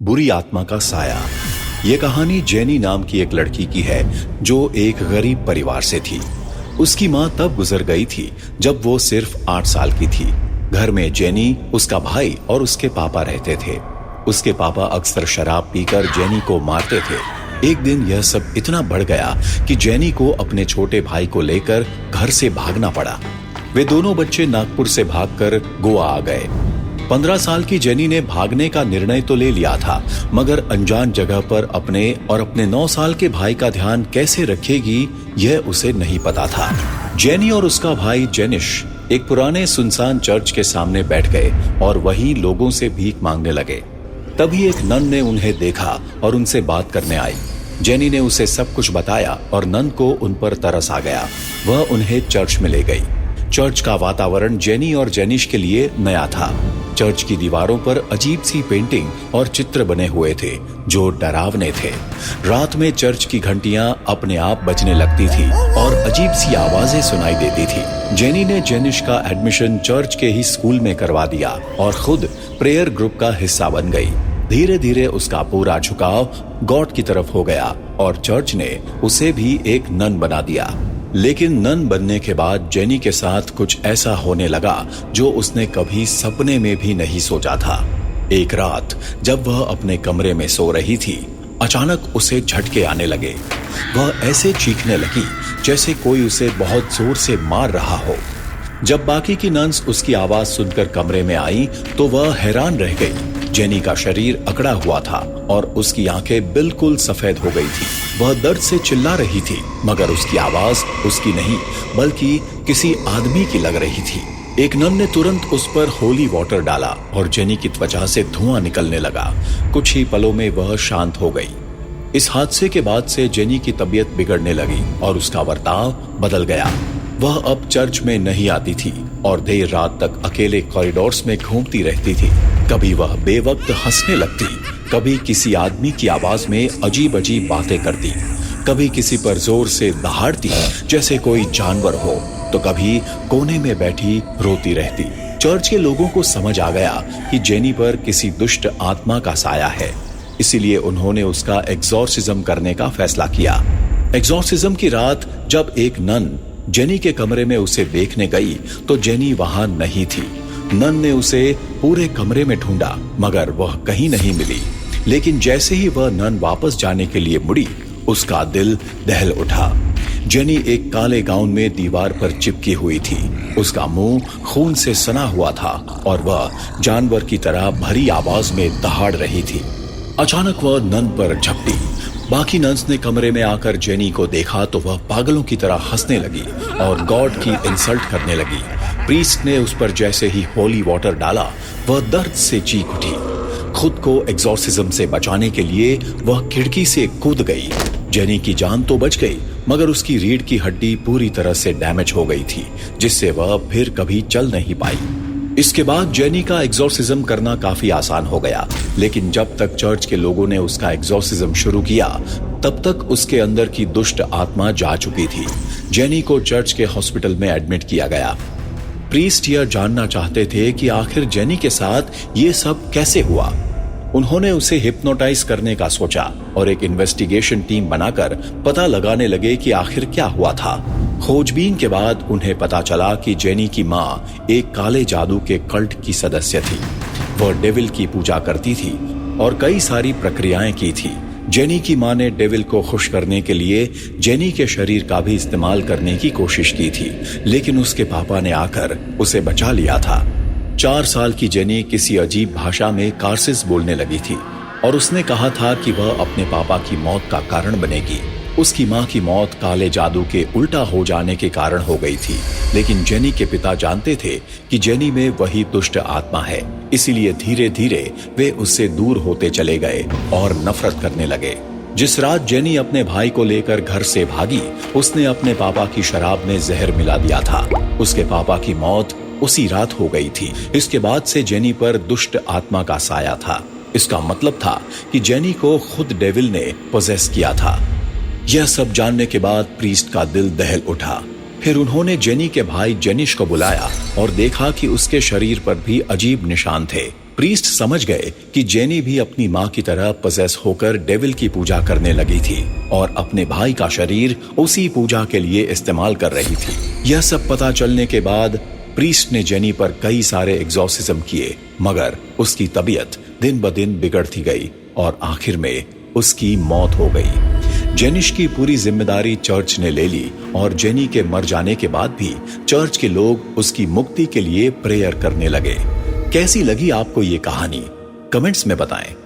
बुरी आत्मा का साया। ये कहानी जेनी नाम की एक लड़की की है जो एक गरीब परिवार से थी। उसकी माँ तब गुजर गई थी जब वो सिर्फ 8 साल की थी। घर में जेनी, उसका भाई और उसके पापा रहते थे। उसके पापा अक्सर शराब पीकर जेनी को मारते थे। एक दिन यह सब इतना बढ़ गया कि जेनी को अपने छोटे भाई को लेकर घर से भागना पड़ा। वे दोनों बच्चे नागपुर से भागकर गोवा आ गए। 15 साल की जेनी ने भागने का निर्णय तो ले लिया था, मगर अनजान जगह पर अपने और अपने 9 साल के भाई का ध्यान कैसे रखेगी यह उसे नहीं पता था। जेनी और उसका भाई जेनिश एक पुराने सुनसान चर्च के सामने बैठ गए और वहीं लोगों से भीख मांगने लगे। तभी एक नन ने उन्हें देखा और उनसे बात करने आई। जेनी ने उसे सब कुछ बताया और नन को उन पर तरस आ गया। वह उन्हें चर्च में ले गई। चर्च का वातावरण जेनी और जेनिश के लिए नया था। चर्च की दीवारों पर अजीब सी पेंटिंग और चित्र बने हुए थे जो डरावने थे। रात में चर्च की घंटियां अपने आप बजने लगती थी और अजीब सी आवाजें सुनाई देती थी। जेनी ने जेनिश का एडमिशन चर्च के ही स्कूल में करवा दिया और खुद प्रेयर ग्रुप का हिस्सा बन गई। धीरे धीरे उसका पूरा झुकाव गॉड की तरफ हो गया और चर्च ने उसे भी एक नन बना दिया। लेकिन नन बनने के बाद जेनी के साथ कुछ ऐसा होने लगा जो उसने कभी सपने में भी नहीं सोचा था। एक रात जब वह अपने कमरे में सो रही थी, अचानक उसे झटके आने लगे। वह ऐसे चीखने लगी जैसे कोई उसे बहुत जोर से मार रहा हो। जब बाकी की नन्स उसकी आवाज सुनकर कमरे में आई तो वह हैरान रह गई। जेनी का शरीर अकड़ा हुआ था और उसकी आंखें बिल्कुल सफेद हो गई थी। वह दर्द से चिल्ला रही थी, मगर उसकी आवाज उसकी नहीं बल्कि किसी आदमी की लग रही थी। एक नन ने तुरंत उस पर होली वाटर डाला और जेनी की त्वचा से धुआं निकलने लगा। कुछ ही पलों में वह शांत हो गई। इस हादसे के बाद से जेनी की तबीयत बिगड़ने लगी और उसका बर्ताव बदल गया। वह अब चर्च में नहीं आती थी और देर रात तक अकेले कॉरिडोर्स में घूमती रहती थी। कभी वह बेवक्त हंसने लगती, कभी किसी आदमी की आवाज में अजीब अजीब बातें करती, कभी किसी पर जोर से दहाड़ती जैसे कोई जानवर हो, तो कभी कोने में बैठी रोती रहती। चर्च के लोगों को समझ आ गया कि जेनी पर किसी दुष्ट आत्मा का साया है, इसीलिए उन्होंने उसका एग्जॉर्सिज्म करने का फैसला किया। एग्जॉर्सिज्म की रात जब एक नन जेनी के कमरे में उसे देखने गई तो जेनी वहां नहीं थी। नन ने उसे पूरे कमरे में ढूंढा, मगर वह कहीं नहीं मिली। लेकिन जैसे ही वह नन वापस जाने के लिए मुड़ी, उसका दिल दहल उठा। जेनी एक काले गाउन में दीवार पर चिपकी हुई थी। उसका मुंह खून से सना हुआ था और वह जानवर की तरह भरी आवाज में दहाड़ रही थी। अचानक वह नन पर झपटी। बाकी नन्स ने कमरे में आकर जेनी को देखा तो वह पागलों की तरह हंसने लगी और गॉड की इंसल्ट करने लगी। प्रीस्ट ने उस पर जैसे ही होली वाटर डाला, वह दर्द से चीख उठी। खुद को एग्जॉर्सिज्म से बचाने के लिए वह खिड़की से कूद गई। जेनी की जान तो बच गई, मगर उसकी रीढ़ की हड्डी पूरी तरह से डैमेज हो गई थी, जिससे वह फिर कभी चल नहीं पाई। इसके बाद जेनी का एग्जॉर्सिज्म करना काफी आसान हो गया, लेकिन जब तक चर्च के लोगों ने उसका एग्जॉर्सिज्म शुरू किया, तब तक उसके अंदर की दुष्ट आत्मा जा चुकी थी। जेनी को चर्च के हॉस्पिटल में एडमिट किया गया। प्रीस्ट यह जानना चाहते थे कि आखिर जेनी के साथ ये सब कैसे हुआ। उन्होंने उसे हिप्नोटाइज करने का सोचा और एक इन्वेस्टिगेशन टीम बनाकर पता लगाने लगे कि आखिर क्या हुआ था। खोजबीन के बाद उन्हें पता चला कि जेनी की माँ एक काले जादू के कल्ट की सदस्य थी। वह डेविल की पूजा करती थी और कई सारी प्रक्रियाएं की थी। जेनी की माँ ने डेविल को खुश करने के लिए जेनी के शरीर का भी इस्तेमाल करने की कोशिश की थी, लेकिन उसके पापा ने आकर उसे बचा लिया था। 4 साल की जेनी किसी अजीब भाषा में कार्सिस बोलने लगी थी और उसने कहा था कि वह अपने पापा की मौत का कारण बनेगी। उसकी माँ की मौत काले जादू के उल्टा हो जाने के कारण हो गई थी, लेकिन जेनी के पिता जानते थे कि जेनी में वही दुष्ट आत्मा है, इसीलिए धीरे धीरे वे उससे दूर होते चले गए और नफरत करने लगे। जिस रात जेनी अपने भाई को लेकर घर से भागी, उसने अपने पापा की शराब में जहर मिला दिया था। उसके पापा की मौत उसी रात हो गई थी। इसके बाद से जेनी पर दुष्ट आत्मा का साया था। इसका मतलब था कि जेनी को खुद डेविल ने पोजेस किया था। यह सब जानने के बाद प्रीस्ट का दिल दहल उठा। फिर उन्होंने जेनी के भाई जेनिश को बुलाया और देखा कि उसके शरीर पर भी अजीब निशान थे। प्रीस्ट समझ गए कि जेनी भी अपनी मां की तरह पजेस होकर डेविल की पूजा करने लगी थी और अपने भाई का शरीर उसी पूजा के लिए इस्तेमाल कर रही थी। यह सब पता चलने के बाद प्रीस्ट ने जेनी पर कई सारे एग्जॉर्सिज्म किए, मगर उसकी तबीयत दिन ब दिन बिगड़ती गई और आखिर में उसकी मौत हो गई। जेनिश की पूरी जिम्मेदारी चर्च ने ले ली और जेनी के मर जाने के बाद भी चर्च के लोग उसकी मुक्ति के लिए प्रेयर करने लगे। कैसी लगी आपको ये कहानी? कमेंट्स में बताएं।